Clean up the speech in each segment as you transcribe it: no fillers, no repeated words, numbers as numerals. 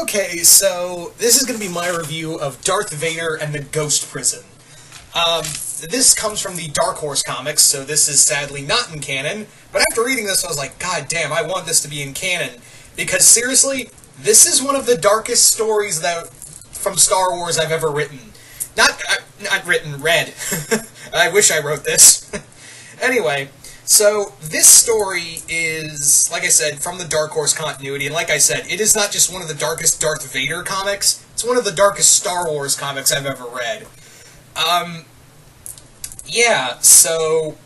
Okay, so this is going to be my review of Darth Vader and the Ghost Prison. This comes from the Dark Horse comics, so this is sadly not in canon, but after reading this I was like, God damn, I want this to be in canon, because seriously, this is one of the darkest stories from Star Wars I've ever written. Read. I wish I wrote this. Anyway, so this story is, like I said, from the Dark Horse continuity, and like I said, it is not just one of the darkest Darth Vader comics, it's one of the darkest Star Wars comics I've ever read. Yeah, so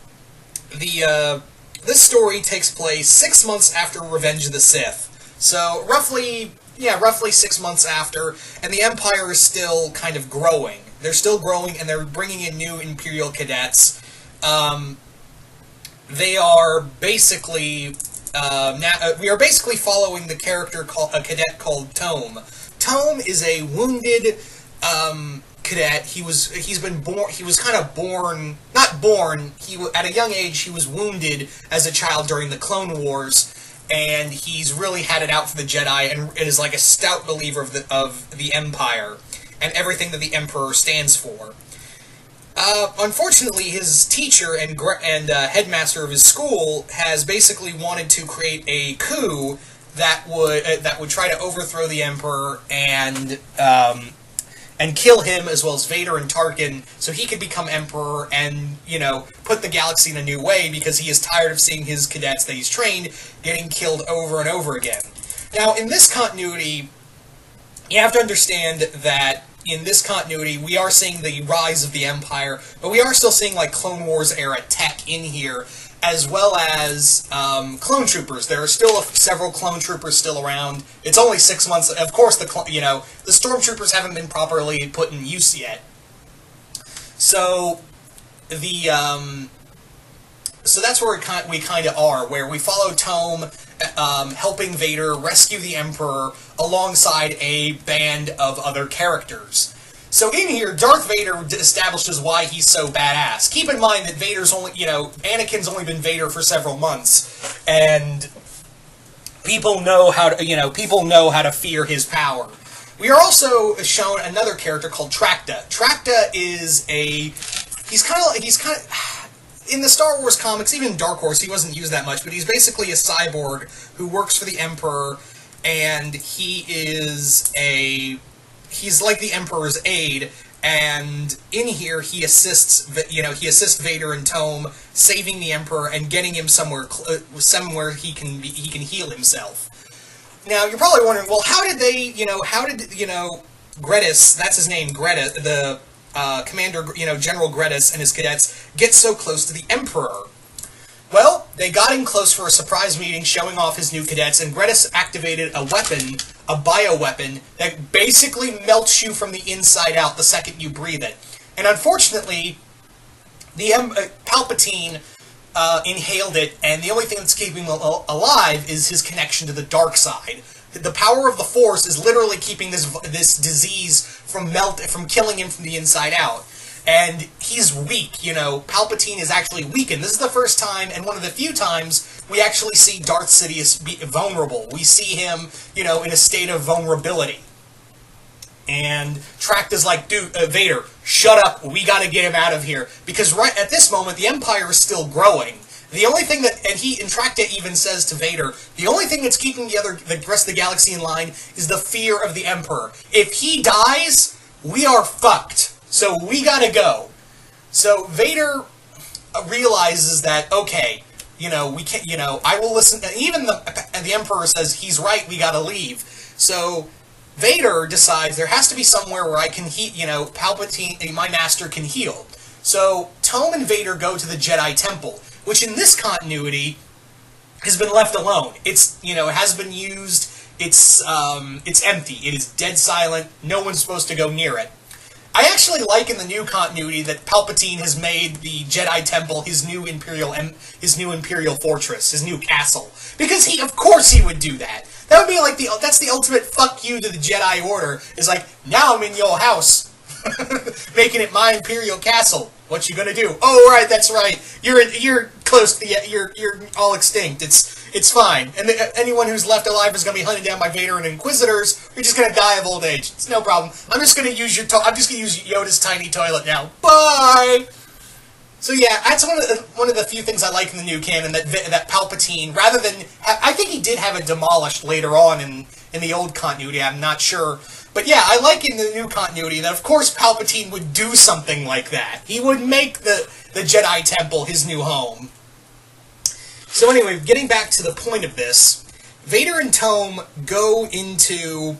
this story takes place 6 months after Revenge of the Sith. So, roughly 6 months after, and the Empire is still kind of growing. They're still growing, and they're bringing in new Imperial cadets. They are basically, we are basically following the character a cadet called Tome. Tome is a wounded, cadet. He was at a young age, he was wounded as a child during the Clone Wars, and he's really had it out for the Jedi, and is like a stout believer of the Empire, and everything that the Emperor stands for. Unfortunately, his teacher and headmaster of his school has basically wanted to create a coup that would try to overthrow the Emperor and kill him, as well as Vader and Tarkin, so he could become Emperor and, put the galaxy in a new way, because he is tired of seeing his cadets that he's trained getting killed over and over again. Now, in this continuity, you have to understand that in this continuity, we are seeing the rise of the Empire, but we are still seeing, like, Clone Wars era tech in here, as well as clone troopers. There are still several clone troopers still around. It's only 6 months. Of course, the stormtroopers haven't been properly put in use yet. So so that's where we kind of are, where we follow Tome helping Vader rescue the Emperor alongside a band of other characters. So in here, Darth Vader establishes why he's so badass. Keep in mind that Vader's only, Anakin's only been Vader for several months, and people know how to fear his power. We are also shown another character called Tracta. Tracta is he's kind of in the Star Wars comics, even Dark Horse, he wasn't used that much, but he's basically a cyborg who works for the Emperor, and he's like the Emperor's aide, and in here he assists Vader and Tome, saving the Emperor and getting him somewhere he can heal himself. Now you're probably wondering, well, how did Gredis, that's his name, Gredis, Commander, General Gredis and his cadets get so close to the Emperor? Well, they got him close for a surprise meeting showing off his new cadets, and Gredis activated a bioweapon, that basically melts you from the inside out the second you breathe it. And unfortunately, the Palpatine inhaled it, and the only thing that's keeping him alive is his connection to the dark side. The power of the Force is literally keeping this disease from killing him from the inside out. And he's weak, Palpatine is actually weakened. This is the first time, and one of the few times, we actually see Darth Sidious be vulnerable. We see him, in a state of vulnerability. And Tracta's like, dude, Vader, shut up, we gotta get him out of here. Because right at this moment, the Empire is still growing. The only thing and Tracta even says to Vader, the only thing that's keeping the rest of the galaxy in line is the fear of the Emperor. If he dies, we are fucked. So we gotta go. So Vader realizes that, okay, we can't, I will listen. And even the Emperor says, he's right, we gotta leave. So Vader decides there has to be somewhere where I can Palpatine, my master, can heal. So Tome and Vader go to the Jedi Temple, which in this continuity has been left alone. It's, it hasn't been used. It's empty. It is dead silent. No one's supposed to go near it. I actually like in the new continuity that Palpatine has made the Jedi Temple his new Imperial fortress, his new castle. Because of course he would do that. That would be like that's the ultimate fuck you to the Jedi Order. Is like, now I'm in your house. Making it my Imperial castle. What you gonna do? Oh, right, that's right. You're close to you're all extinct. It's fine. And anyone who's left alive is going to be hunted down by Vader and Inquisitors. You're just going to die of old age. It's no problem. I'm just going to use Yoda's tiny toilet now. Bye. So yeah, that's one of the few things I like in the new canon, that Palpatine, rather than I think he did have it demolished later on in the old continuity. I'm not sure. But yeah, I like in the new continuity that, of course, Palpatine would do something like that. He would make the Jedi Temple his new home. So anyway, getting back to the point of this, Vader and Tome go into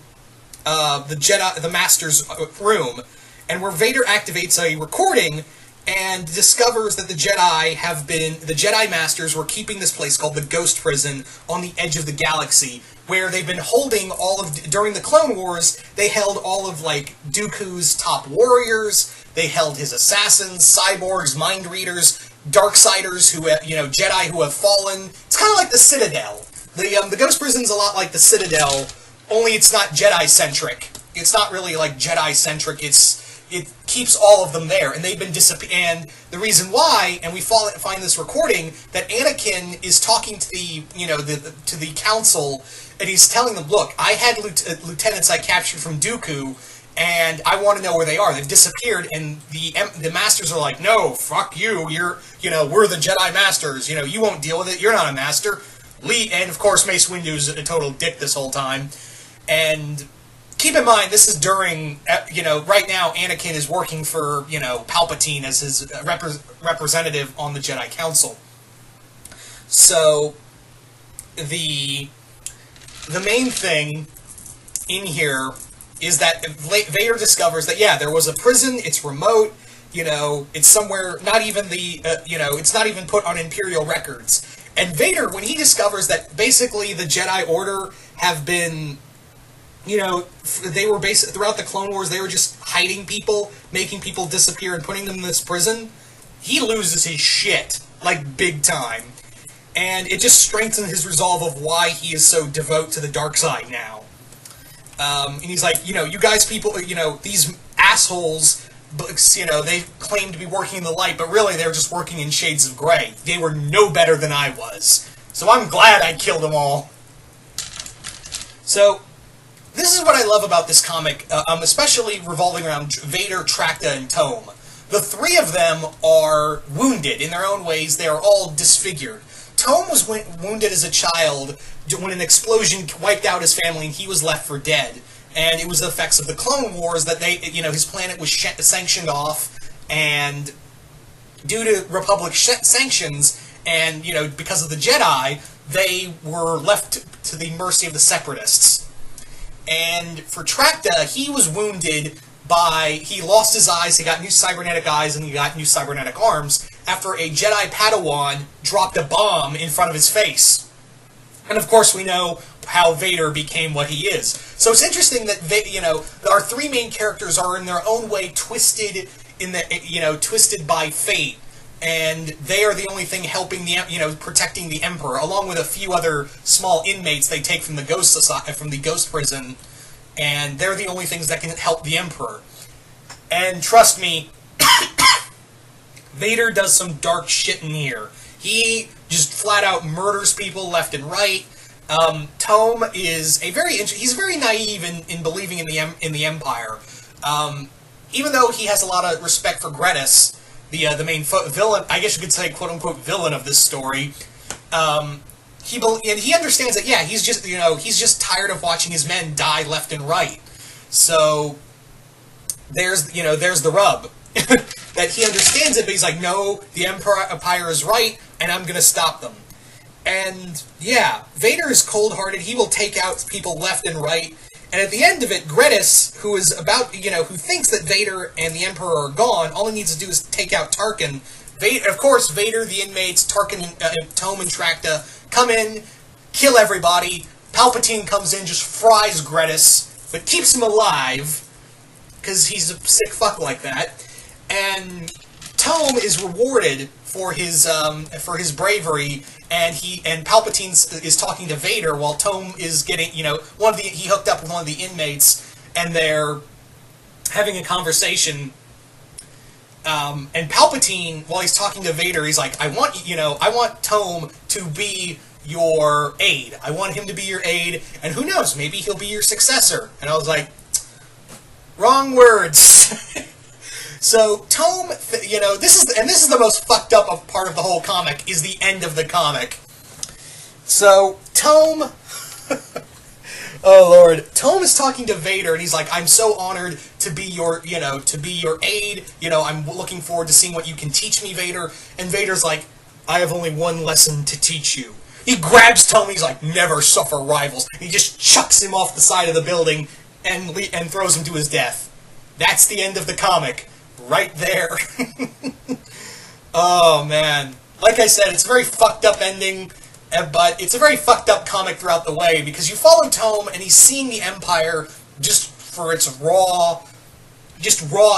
the Master's room, and where Vader activates a recording and discovers that the Jedi Masters were keeping this place called the Ghost Prison on the edge of the galaxy, where they've been holding during the Clone Wars, they held all of, like, Dooku's top warriors, they held his assassins, cyborgs, mind readers, Darksiders, Jedi who have fallen. It's kind of like the Citadel. The Ghost Prison's a lot like the Citadel, only it's not Jedi-centric. It's not really, like, Jedi-centric, it keeps all of them there, and they've been and the reason why, and we find this recording, that Anakin is talking to the council, and he's telling them, look, I had lieutenants I captured from Dooku, and I want to know where they are. They've disappeared, and the Masters are like, no, fuck you, we're the Jedi Masters, you won't deal with it, you're not a Master. And of course Mace Windu's a total dick this whole time, and keep in mind, this is during, right now Anakin is working for, Palpatine as his representative on the Jedi Council. So, the main thing in here is that Vader discovers that, yeah, there was a prison, it's remote, it's somewhere, not even it's not even put on Imperial records. And Vader, when he discovers that basically the Jedi Order have been, they were throughout the Clone Wars, they were just hiding people, making people disappear and putting them in this prison, he loses his shit, like, big time. And it just strengthens his resolve of why he is so devout to the dark side now. And he's like, you guys people, these assholes, they claim to be working in the light, but really they're just working in shades of gray. They were no better than I was. So I'm glad I killed them all. So, this is what I love about this comic, especially revolving around Vader, Tracta, and Tome. The three of them are wounded in their own ways. They are all disfigured. Tome was wounded as a child when an explosion wiped out his family and he was left for dead. And it was the effects of the Clone Wars that his planet was sanctioned off, and due to Republic sanctions and, because of the Jedi, they were left to the mercy of the Separatists. And for Tracta, he was wounded he lost his eyes, he got new cybernetic eyes, and he got new cybernetic arms after a Jedi Padawan dropped a bomb in front of his face. And of course we know how Vader became what he is. So it's interesting that our three main characters are in their own way twisted twisted by fate. And they are the only thing helping protecting the Emperor, along with a few other small inmates they take from the Ghost Prison, and they're the only things that can help the Emperor. And trust me, Vader does some dark shit in here. He just flat out murders people left and right. Tome is he's very naive in believing in the Empire. Even though he has a lot of respect for Gredis, the main villain, I guess you could say, quote-unquote, villain of this story, he understands that, yeah, he's just tired of watching his men die left and right. So, there's the rub. That he understands it, but he's like, no, the Empire is right, and I'm gonna stop them. And, yeah, Vader is cold-hearted, he will take out people left and right, and at the end of it, Gredis, who thinks that Vader and the Emperor are gone, all he needs to do is take out Tarkin. Of course, Vader, the inmates, Tarkin, Tome, and Tracta come in, kill everybody. Palpatine comes in, just fries Gredis, but keeps him alive, because he's a sick fuck like that. And Tome is rewarded for his bravery, and Palpatine is talking to Vader while Tome is getting, he hooked up with one of the inmates, and they're having a conversation. And Palpatine, while he's talking to Vader, he's like, I want Tome to be your aide. I want him to be your aide, and who knows, maybe he'll be your successor. And I was like, wrong words. So Tome, this is the most fucked up part of the whole comic, is the end of the comic. So Tome, oh Lord, Tome is talking to Vader, and he's like, I'm so honored to be your aide. I'm looking forward to seeing what you can teach me, Vader. And Vader's like, I have only one lesson to teach you. He grabs Tome, he's like, never suffer rivals. And he just chucks him off the side of the building and throws him to his death. That's the end of the comic. Right there. Oh, man. Like I said, it's a very fucked up ending, but it's a very fucked up comic throughout the way, because you follow Tome, and he's seeing the Empire just for its raw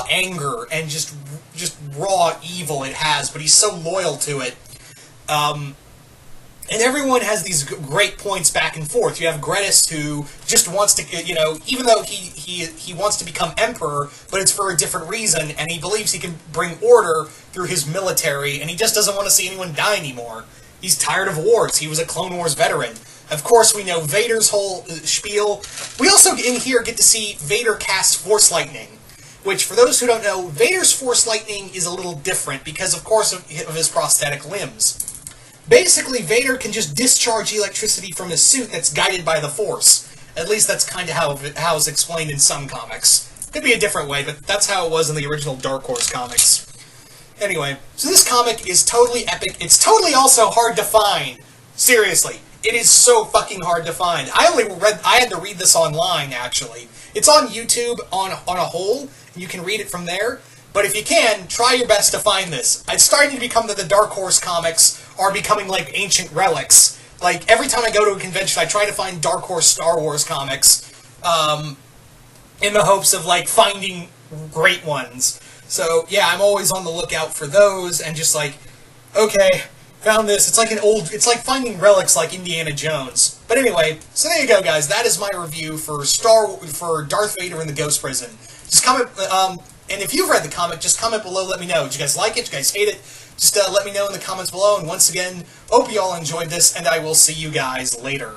anger, and just raw evil it has, but he's so loyal to it. And everyone has these great points back and forth. You have Gredis, who just wants to, even though he wants to become Emperor, but it's for a different reason, and he believes he can bring order through his military, and he just doesn't want to see anyone die anymore. He's tired of wars. He was a Clone Wars veteran. Of course, we know Vader's whole spiel. We also, in here, get to see Vader cast Force Lightning, which, for those who don't know, Vader's Force Lightning is a little different because, of course, of his prosthetic limbs. Basically, Vader can just discharge electricity from his suit that's guided by the Force. At least that's kind of how it's explained in some comics. Could be a different way, but that's how it was in the original Dark Horse comics. Anyway, so this comic is totally epic. It's totally also hard to find. Seriously, it is so fucking hard to find. I had to read this online, actually. It's on YouTube on a whole, and you can read it from there. But if you can, try your best to find this. It's starting to become that the Dark Horse comics are becoming like ancient relics. Like, every time I go to a convention, I try to find Dark Horse Star Wars comics, in the hopes of, like, finding great ones. So, yeah, I'm always on the lookout for those, and just like, okay, found this. It's like finding relics like Indiana Jones. But anyway, so there you go, guys. That is my review for Darth Vader in the Ghost Prison. Just comment, and if you've read the comic, just comment below, let me know. Did you guys like it? Did you guys hate it? Just let me know in the comments below. And once again, hope you all enjoyed this, and I will see you guys later.